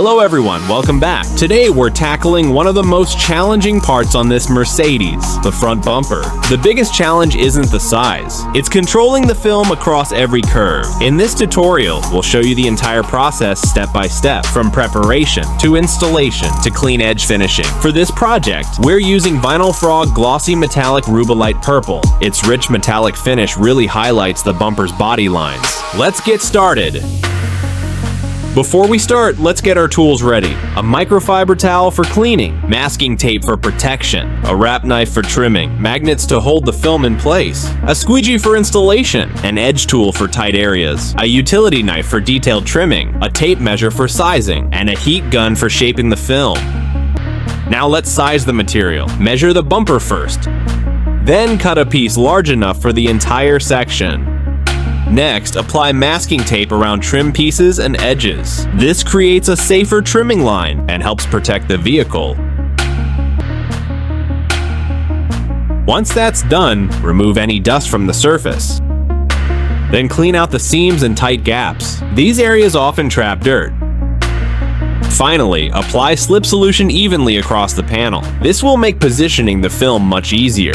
Hello everyone, welcome back. Today we're tackling one of the most challenging parts on this Mercedes, the front bumper. The biggest challenge isn't the size, it's controlling the film across every curve. In this tutorial, we'll show you the entire process step by step, from preparation to installation to clean edge finishing. For this project, we're using VinylFrog Glossy Metallic Rubellite Purple. Its rich metallic finish really highlights the bumper's body lines. Let's get started. Before we start, let's get our tools ready. A microfiber towel for cleaning, masking tape for protection, a wrap knife for trimming, magnets to hold the film in place, a squeegee for installation, an edge tool for tight areas, a utility knife for detailed trimming, a tape measure for sizing, and a heat gun for shaping the film. Now let's size the material. Measure the bumper first. Then cut a piece large enough for the entire section. Next, apply masking tape around trim pieces and edges. This creates a safer trimming line and helps protect the vehicle. Once that's done, remove any dust from the surface. Then clean out the seams and tight gaps. These areas often trap dirt. Finally, apply slip solution evenly across the panel. This will make positioning the film much easier.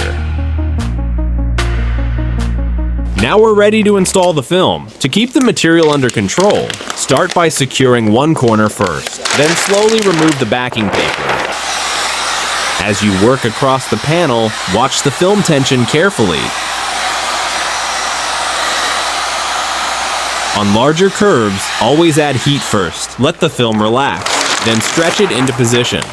Now we're ready to install the film. To keep the material under control, start by securing one corner first, then slowly remove the backing paper. As you work across the panel, watch the film tension carefully. On larger curves, always add heat first. Let the film relax, then stretch it into position.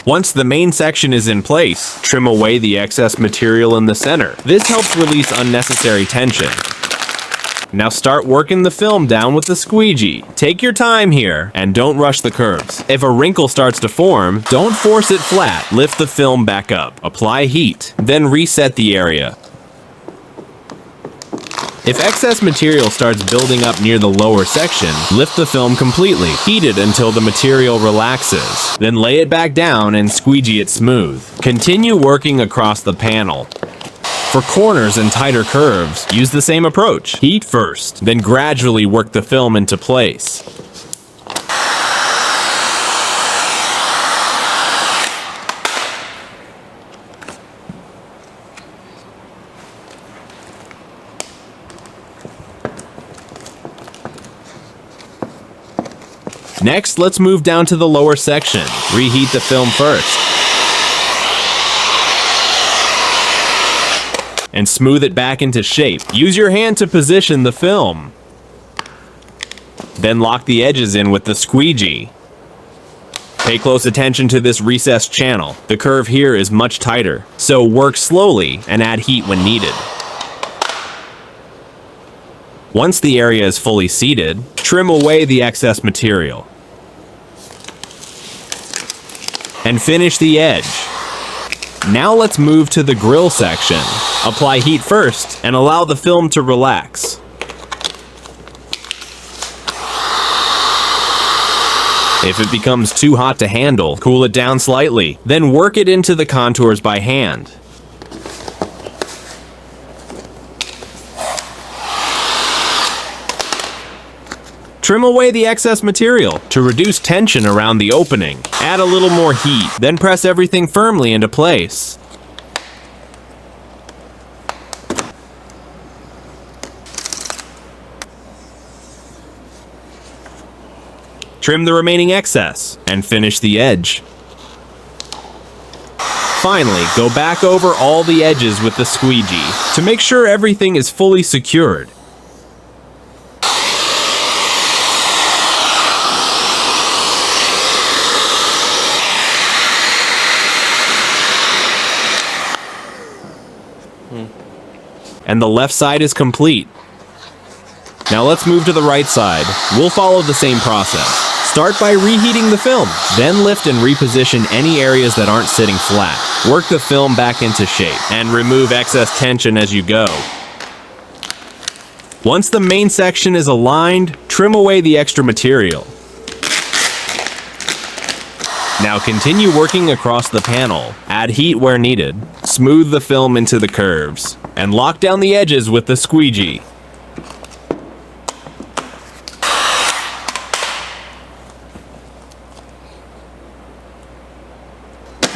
Once the main section is in place, trim away the excess material in the center. This helps release unnecessary tension. Now start working the film down with the squeegee. Take your time here, and don't rush the curves. If a wrinkle starts to form, don't force it flat. Lift the film back up. Apply heat, then reset the area. If excess material starts building up near the lower section, lift the film completely. Heat it until the material relaxes. Then lay it back down and squeegee it smooth. Continue working across the panel. For corners and tighter curves, use the same approach. Heat first, then gradually work the film into place. Next, let's move down to the lower section. Reheat the film first. And smooth it back into shape. Use your hand to position the film. Then lock the edges in with the squeegee. Pay close attention to this recessed channel. The curve here is much tighter, so work slowly and add heat when needed. Once the area is fully seated, trim away the excess material. And finish the edge. Now let's move to the grill section. Apply heat first and allow the film to relax. If it becomes too hot to handle, cool it down slightly, then work it into the contours by hand. Trim away the excess material to reduce tension around the opening. Add a little more heat, then press everything firmly into place. Trim the remaining excess and finish the edge. Finally, go back over all the edges with the squeegee to make sure everything is fully secured. And the left side is complete. Now let's move to the right side. We'll follow the same process. Start by reheating the film, then lift and reposition any areas that aren't sitting flat. Work the film back into shape, and remove excess tension as you go. Once the main section is aligned, trim away the extra material. Now continue working across the panel. Add heat where needed, smooth the film into the curves, and lock down the edges with the squeegee.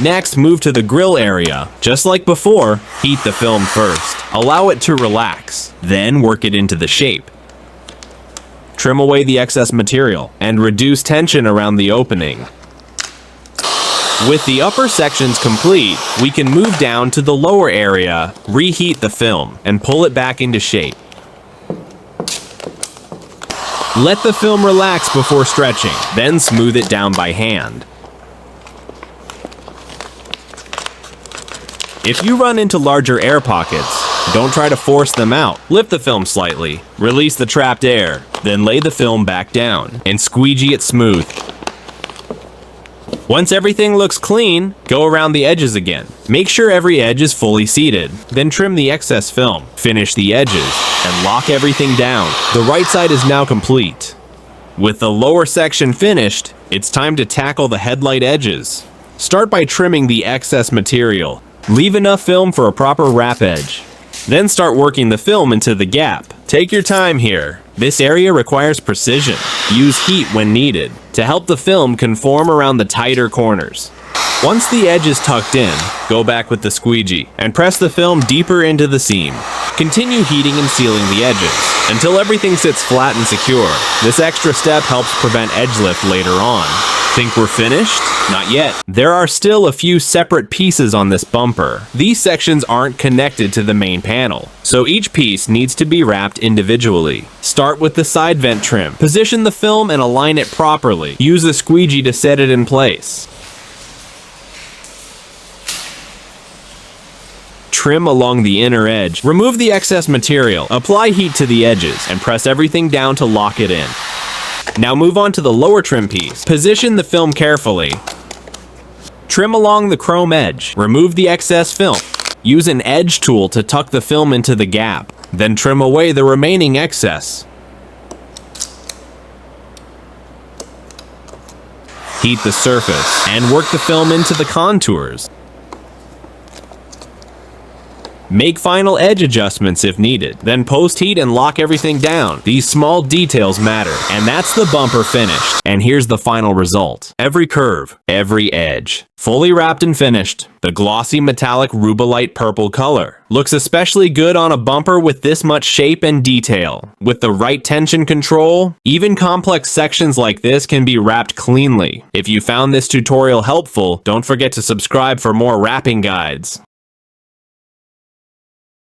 Next, move to the grill area. Just like before, heat the film first. Allow it to relax, then work it into the shape. Trim away the excess material and reduce tension around the opening. With the upper sections complete, we can move down to the lower area, reheat the film, and pull it back into shape. Let the film relax before stretching, then smooth it down by hand. If you run into larger air pockets, don't try to force them out. Lift the film slightly, release the trapped air, then lay the film back down, and squeegee it smooth. Once everything looks clean, go around the edges again. Make sure every edge is fully seated, then trim the excess film. Finish the edges, and lock everything down. The right side is now complete. With the lower section finished, it's time to tackle the headlight edges. Start by trimming the excess material. Leave enough film for a proper wrap edge. Then start working the film into the gap. Take your time here. This area requires precision. Use heat when needed to help the film conform around the tighter corners. Once the edge is tucked in, go back with the squeegee and press the film deeper into the seam. Continue heating and sealing the edges until everything sits flat and secure. This extra step helps prevent edge lift later on. Think we're finished? Not yet. There are still a few separate pieces on this bumper. These sections aren't connected to the main panel, so each piece needs to be wrapped individually. Start with the side vent trim. Position the film and align it properly. Use a squeegee to set it in place. Trim along the inner edge. Remove the excess material. Apply heat to the edges and press everything down to lock it in. Now move on to the lower trim piece. Position the film carefully. Trim along the chrome edge. Remove the excess film. Use an edge tool to tuck the film into the gap. Then trim away the remaining excess. Heat the surface and work the film into the contours. Make final edge adjustments if needed, then post-heat and lock everything down. These small details matter, and that's the bumper finished. And here's the final result. Every curve, every edge, fully wrapped and finished. The glossy metallic Rubellite purple color looks especially good on a bumper with this much shape and detail. With the right tension control, even complex sections like this can be wrapped cleanly. If you found this tutorial helpful, don't forget to subscribe for more wrapping guides.